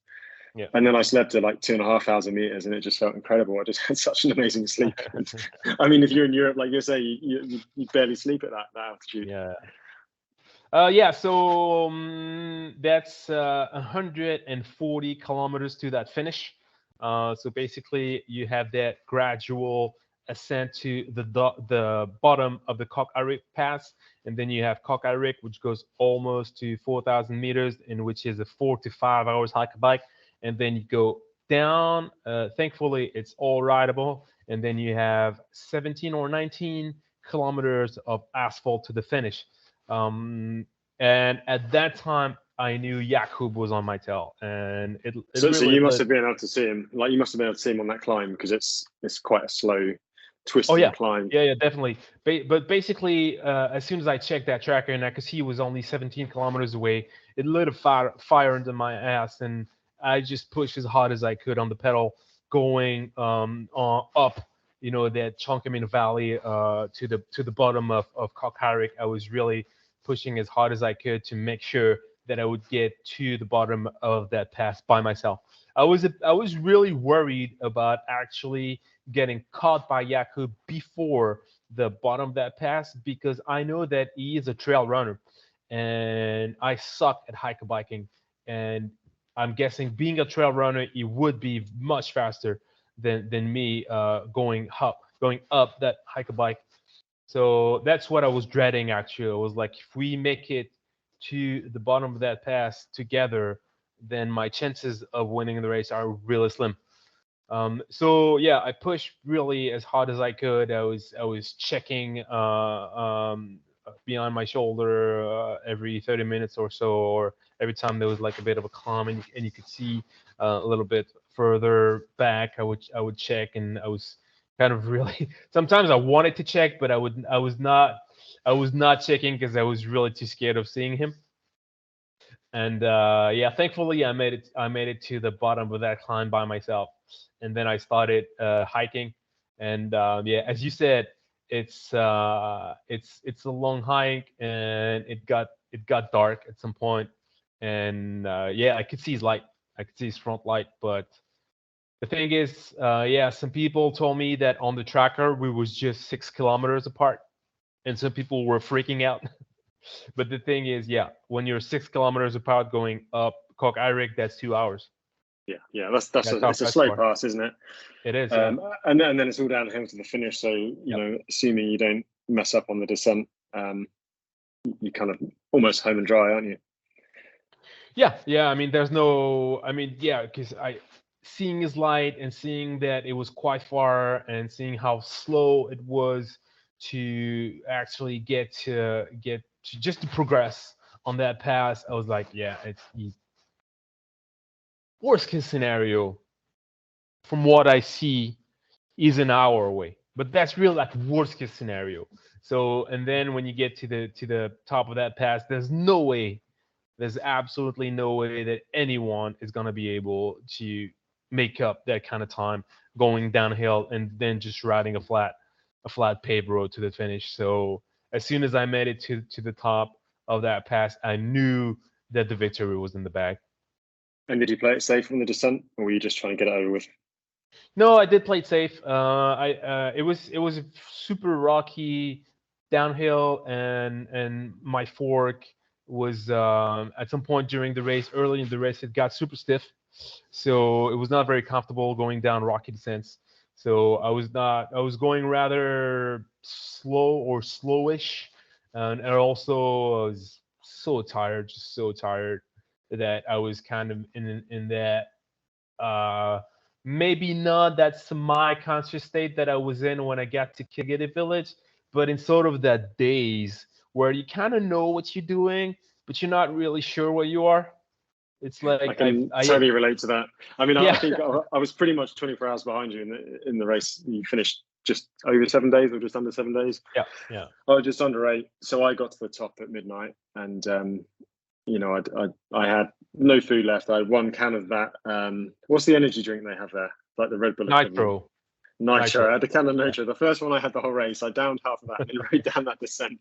Yeah. And then I slept at like 2,500 meters, and it just felt incredible. I just had such an amazing sleep. I mean, if you're in Europe, like you say, you barely sleep at that altitude. Yeah. So that's 140 kilometers to that finish. So basically, you have that gradual ascent to the bottom of the Kok-Arik Pass, and then you have Kok-Arik, which goes almost to 4,000 meters, in which is a 4 to 5 hours hike bike, and then you go down. Thankfully, it's all rideable, and then you have 17 or 19 kilometers of asphalt to the finish. And at that time, I knew Jakub was on my tail, and so you must have been able to see him. Like, you must have been able to see him on that climb, because it's quite a slow, twisting climb. Yeah, definitely. But basically, as soon as I checked that tracker and I could see he was only 17 kilometers away, it lit a fire into my ass, and I just pushed as hard as I could on the pedal, going up, that Chongqing Valley to the bottom of Kok-Arik. I was really pushing as hard as I could to make sure that I would get to the bottom of that pass by myself. I was really worried about actually getting caught by Jakub before the bottom of that pass, because I know that he is a trail runner, and I suck at hike biking. And I'm guessing being a trail runner, it would be much faster than me going up that hike a bike. So that's what I was dreading actually. I was like, if we make it to the bottom of that pass together, then my chances of winning the race are really slim. So yeah, I pushed really as hard as I could. I was checking beyond my shoulder every 30 minutes or so, or every time there was like a bit of a calm, and you could see a little bit further back. I would check, and I was kind of really. Sometimes I wanted to check, but I was not checking because I was really too scared of seeing him. And yeah, thankfully I made it to the bottom of that climb by myself, and then I started hiking. And yeah, as you said, it's a long hike, and it got dark at some point. And yeah, I could see his light. I could see his front light. But the thing is, yeah, some people told me that on the tracker we was just 6 kilometers apart, and some people were freaking out. But the thing is, yeah, when you're 6 kilometers apart going up Cock Eirik, that's 2 hours. Yeah. That's That's how it's a fast you slow are. pass, isn't it? It is, yeah. And then it's all downhill to the finish. So Yep. assuming you don't mess up on the descent, you kind of almost home and dry, aren't you? Yeah. I mean, there's no. I mean, yeah, because seeing his light and seeing that it was quite far and seeing how slow it was to actually get to just to progress on that pass, I was like, yeah, it's worst case scenario from what I see is an hour away. But that's real like worst case scenario. So and then when you get to the top of that pass, there's absolutely no way that anyone is gonna be able to make up that kind of time going downhill and then just riding a flat paved road to the finish. So as soon as I made it to the top of that pass, I knew that the victory was in the bag. And did you play it safe on the descent, or were you just trying to get it over with? No, I did play it safe. It was a super rocky downhill, and my fork was at some point during the race, early in the race, it got super stiff, so it was not very comfortable going down rocky descents. So I was going rather slow or slowish, and also I was so tired, just so tired that I was kind of in that uh, maybe not that semi-conscious state that I was in when I got to Kyrgyzstan village, but in sort of that daze where you kind of know what you're doing, but you're not really sure where you are. It's I like can totally relate to that. I mean, I yeah, think I was pretty much 24 hours behind you in the race. You finished just over 7 days, or just under 7 days. yeah. Oh, just under 8. So I got to the top at midnight, and I had no food left. I had one can of that. What's the energy drink they have there? Like the Red Bull equivalent. Nitro, Nitro. I had a can of Yeah. Nitro. The first one I had the whole race. I downed half of that and then rode down that descent.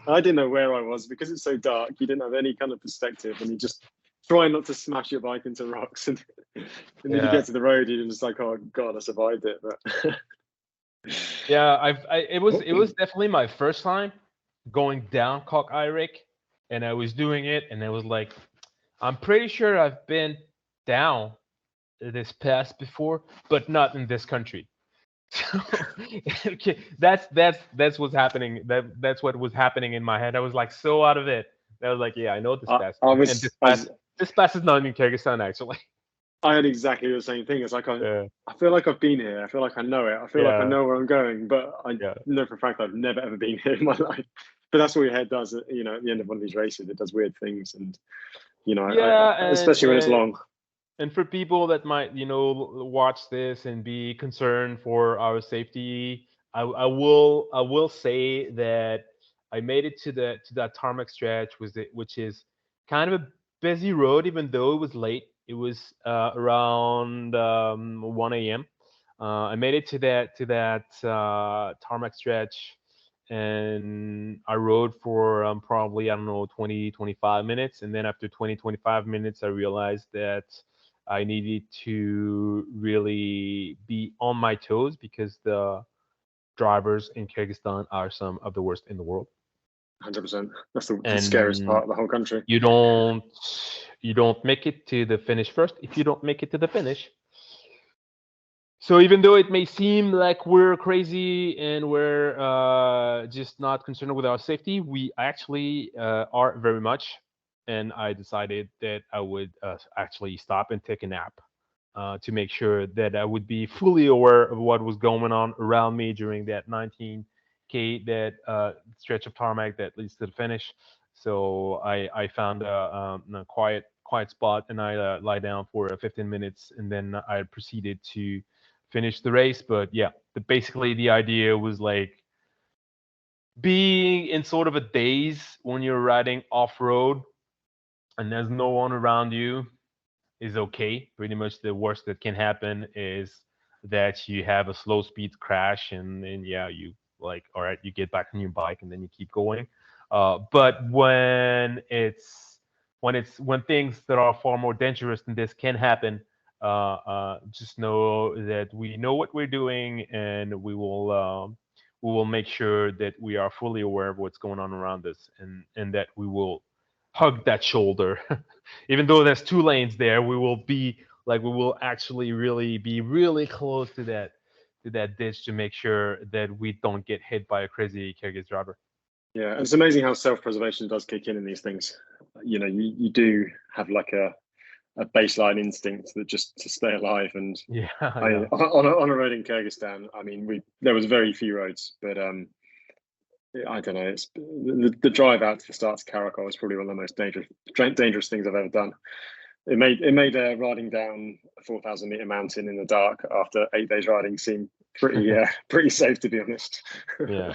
I didn't know where I was because it's so dark. You didn't have any kind of perspective, and you just try not to smash your bike into rocks. And then you Yeah. get to the road, you're just like, oh god, I survived it. But Yeah, it was definitely my first time going down Cock Eirik, and I was doing it, and I was like, I'm pretty sure I've been down this pass before, but not in this country. So, okay, that's what's happening. That's what was happening in my head. I was like so out of it. I was like, yeah, I know this pass, I and was, this pass is not in Kyrgyzstan actually. I had exactly the same thing. It's like Yeah, I feel like I've been here. I feel like I know it. I feel like I yeah, know where I'm going, but I yeah. know for a fact I've never ever been here in my life. But that's what your head does. At the end of one of these races, it does weird things, and Yeah, especially when it's long. and for people that might watch this and be concerned for our safety, I will say that I made it to that tarmac stretch, which is kind of a busy road, even though it was late. It was around 1 a.m. I made it to that tarmac stretch, and I rode for probably, I don't know, 20, 25 minutes. And then after 20, 25 minutes, I realized that I needed to really be on my toes because the drivers in Kyrgyzstan are some of the worst in the world. 100%. That's the scariest and part of the whole country. you don't make it to the finish first if you don't make it to the finish. So even though it may seem like we're crazy and we're just not concerned with our safety, we actually are very much. And I decided that I would actually stop and take a nap to make sure that I would be fully aware of what was going on around me during that 19K, that stretch of tarmac that leads to the finish. So I found a quiet spot, and I lie down for 15 minutes, and then I proceeded to finish the race. But yeah, basically the idea was like being in sort of a daze when you're riding off road and there's no one around you is okay. Pretty much the worst that can happen is that you have a slow speed crash, and then yeah, you like, all right, you get back on your bike and then you keep going. But when things that are far more dangerous than this can happen, just know that we know what we're doing, and we will make sure that we are fully aware of what's going on around us, and that we will hug that shoulder. Even though there's two lanes there, we will actually really be really close to that ditch to make sure that we don't get hit by a crazy Kyrgyz driver. Yeah, and it's amazing how self-preservation does kick in these things. You know, you do have like a baseline instinct that just to stay alive. And yeah, on a road in Kyrgyzstan, I mean, there was very few roads, but I don't know. It's the drive out to the start to Karakol is probably one of the most dangerous things I've ever done. It made riding down a 4,000-meter mountain in the dark after 8 days riding seem pretty safe, to be honest. yeah.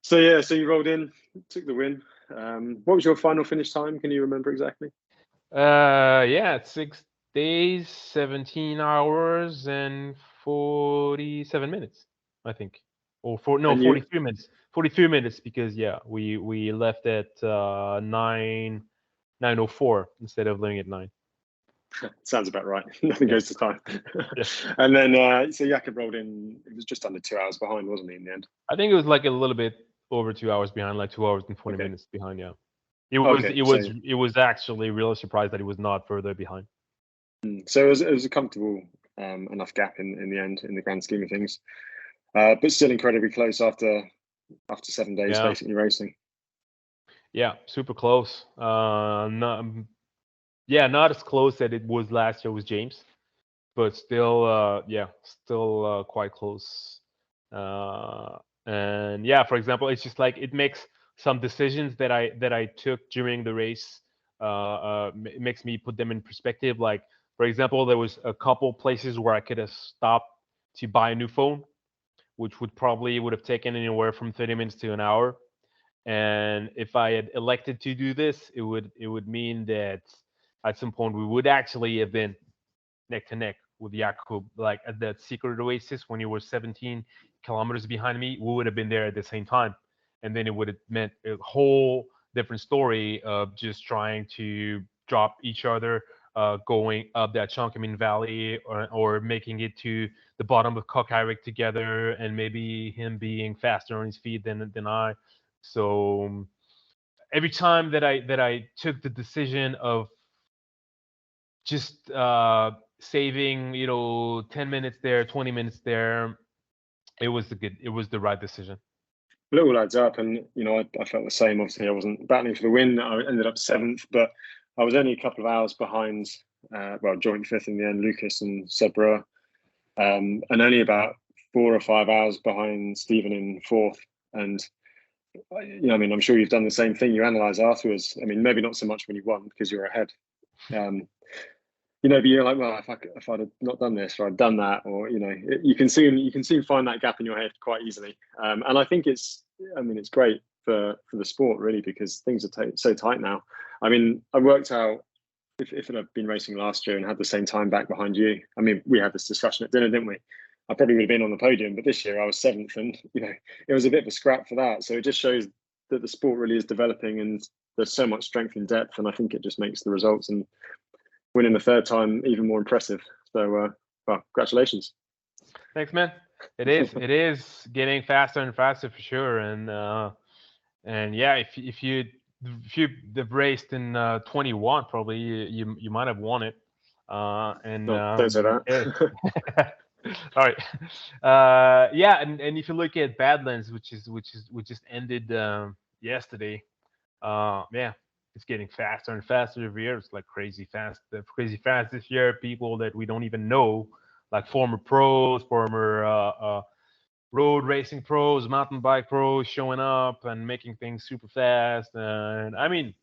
So you rolled in, took the win. What was your final finish time? Can you remember exactly? Yeah, 6 days, 17 hours, and 47 minutes, I think. Or 43 minutes. 43 minutes, because yeah, we left at 9:04 instead of leaving at 9. Sounds about right. Nothing goes to time. Yeah. And then so Jakob rolled in. It was just under 2 hours behind, wasn't he, in the end? I think it was like a little bit over 2 hours behind, like 2 hours and 40 minutes behind. Yeah, it was actually really surprised that he was not further behind. So it was a comfortable enough gap in the end, in the grand scheme of things, but still incredibly close after 7 days basically racing. Yeah, super close. Not as close as it was last year with James, but still, quite close. And yeah, for example, it's just like it makes some decisions that I took during the race. It makes me put them in perspective. Like, for example, there was a couple places where I could have stopped to buy a new phone, which would have taken anywhere from 30 minutes to an hour. And if I had elected to do this, it would mean that at some point we would actually have been neck to neck with Jakub, like at that secret oasis when he was 17 kilometers behind me. We would have been there at the same time, and then it would have meant a whole different story of just trying to drop each other, going up that Chonkamin Valley, or making it to the bottom of Kokairik together, and maybe him being faster on his feet than I. So every time that I took the decision of just saving 10 minutes there, 20 minutes there, it was the right decision. It all adds up, and I felt the same. Obviously I wasn't battling for the win. I ended up 7th, but I was only a couple of hours behind joint 5th in the end, Lucas and Sebra, and only about 4 or 5 hours behind Stephen in 4th. And I'm sure you've done the same thing. You analyze afterwards. I mean, maybe not so much when you won because you're ahead. But you're like, well, if I'd have not done this or I'd done that, or you can soon find that gap in your head quite easily. And I think it's great for the sport, really, because things are so tight now. I mean, I worked out if I'd been racing last year and had the same time back behind you. I mean, we had this discussion at dinner, didn't we? I probably would have been on the podium, but this year I was 7th, and it was a bit of a scrap for that. So it just shows that the sport really is developing, and there's so much strength and depth, and I think it just makes the results and winning the 3rd time even more impressive. So, congratulations. Thanks, man. It is getting faster and faster for sure, and And yeah, if you've raced in 21, probably you might have won it. And No, don't say yeah. that. All right. Yeah, and if you look at Badlands, which just ended yesterday, yeah, it's getting faster and faster every year. It's like crazy fast, crazy fast this year. People that we don't even know, like former pros, former road racing pros, mountain bike pros, showing up and making things super fast. And I mean,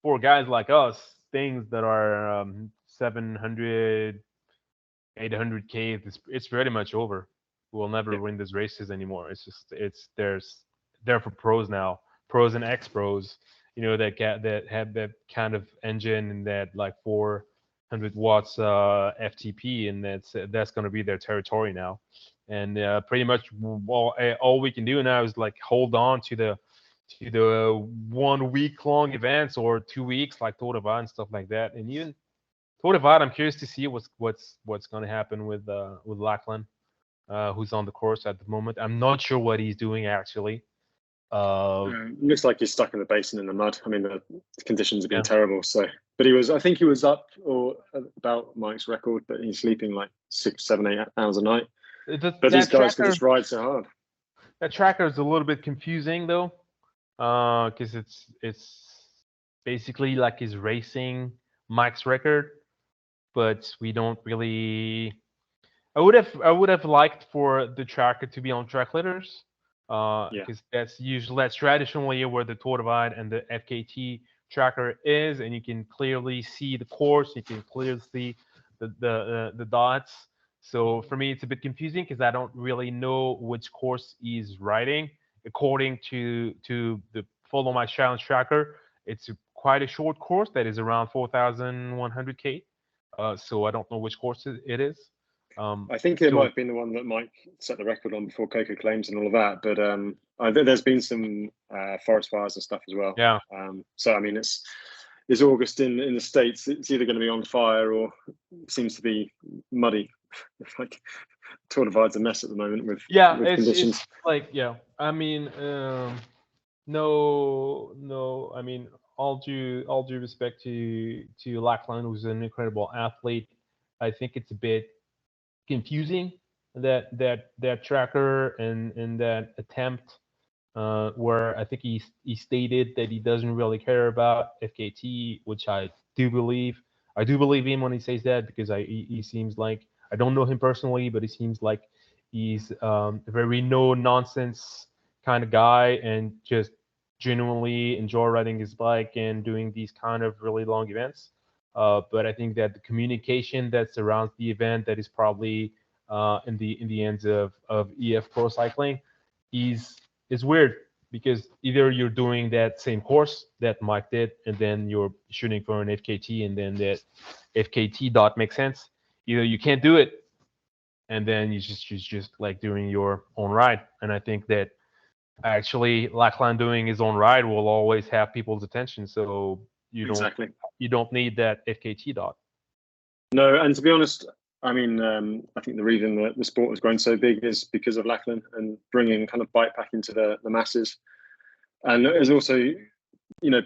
for guys like us, things that are 700, 800K, it's pretty much over. We'll never Yeah. win these races anymore. It's just they're for pros now, pros and ex pros. That have that kind of engine and that like 400 watts FTP, and that's going to be their territory now. And pretty much all we can do now is like hold on to the 1 week long events or 2 weeks like Tour de Var and stuff like that. And even Tour de Var, I'm curious to see what's going to happen with Lachlan, who's on the course at the moment. I'm not sure what he's doing actually. Looks like he's stuck in the basin in the mud. I mean, the conditions have been Yeah. terrible. So, but I think he was up or about Mike's record, but he's sleeping like 6, 7, 8 hours a night. But these guys can just ride so hard. That tracker is a little bit confusing though, because it's basically like he's racing Mike's record, but we don't really. I would have liked for the tracker to be on track letters, because that's traditionally where the Tour Divide and the FKT tracker is, and you can clearly see the course, you can clearly see the dots. So for me, it's a bit confusing because I don't really know which course he's riding. According to the Follow My Challenge tracker, it's quite a short course that is around 4,100K. So I don't know which course it is. I think it might have been the one that Mike set the record on before Coco Claims and all of that. But I think there's been some forest fires and stuff as well. Yeah. So I mean, it's August in the States. It's either going to be on fire or it seems to be muddy. Like Tour Divide's a mess at the moment with conditions. It's like I mean, no. I mean, all due respect to Lachlan, who's an incredible athlete. I think it's a bit confusing that tracker and that attempt where I think he stated that he doesn't really care about FKT, which I do believe. I do believe him when he says that because he seems like, I don't know him personally, but he seems like he's a very no nonsense kind of guy and just genuinely enjoy riding his bike and doing these kind of really long events. But I think that the communication that surrounds the event, that is probably in the ends of EF Pro Cycling, is weird because either you're doing that same course that Mike did, and then you're shooting for an FKT, and then that FKT dot makes sense. Either you can't do it, and then you just like doing your own ride. And I think that actually Lachlan doing his own ride will always have people's attention. So you don't need that FKT dot. No, and to be honest, I mean, I think the reason that the sport has grown so big is because of Lachlan and bringing kind of bikepacking to the masses, and it's also,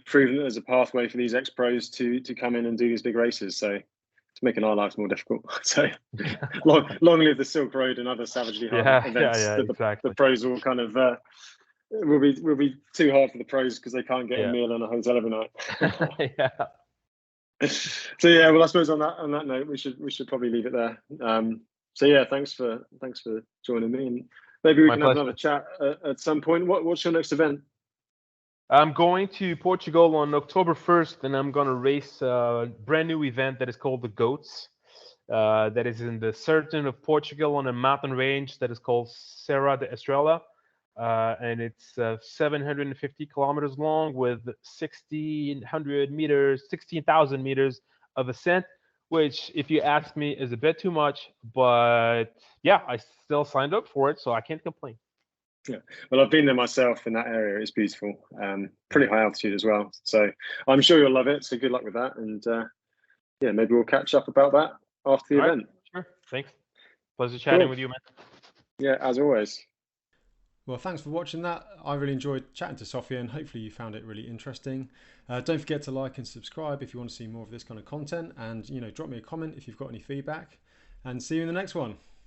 proven that there's a pathway for these ex-pros to come in and do these big races. So it's making our lives more difficult. So long live the Silk Road and other savagely hard events. Exactly. The pros will kind of will be too hard for the pros because they can't get a meal and a hotel every night. So yeah, well, I suppose on that note, we should probably leave it there. So yeah, thanks for joining me, and maybe we can have another chat at some point. What's your next event? I'm going to Portugal on October 1st, and I'm going to race a brand new event that is called the Goats. That is in the certain of Portugal on a mountain range that is called Serra da Estrela. And it's 750 kilometers long with 1,600 meters, 16,000 meters of ascent, which, if you ask me, is a bit too much. But yeah, I still signed up for it, so I can't complain. Yeah, well, I've been there myself in that area. It's beautiful, pretty high altitude as well. So I'm sure you'll love it. So good luck with that, and yeah, maybe we'll catch up about that after the event. Sure, thanks. Pleasure chatting with you, man. Yeah, as always. Well, thanks for watching that. I really enjoyed chatting to Sofia, and hopefully you found it really interesting. Don't forget to like and subscribe if you want to see more of this kind of content, and drop me a comment if you've got any feedback, and see you in the next one.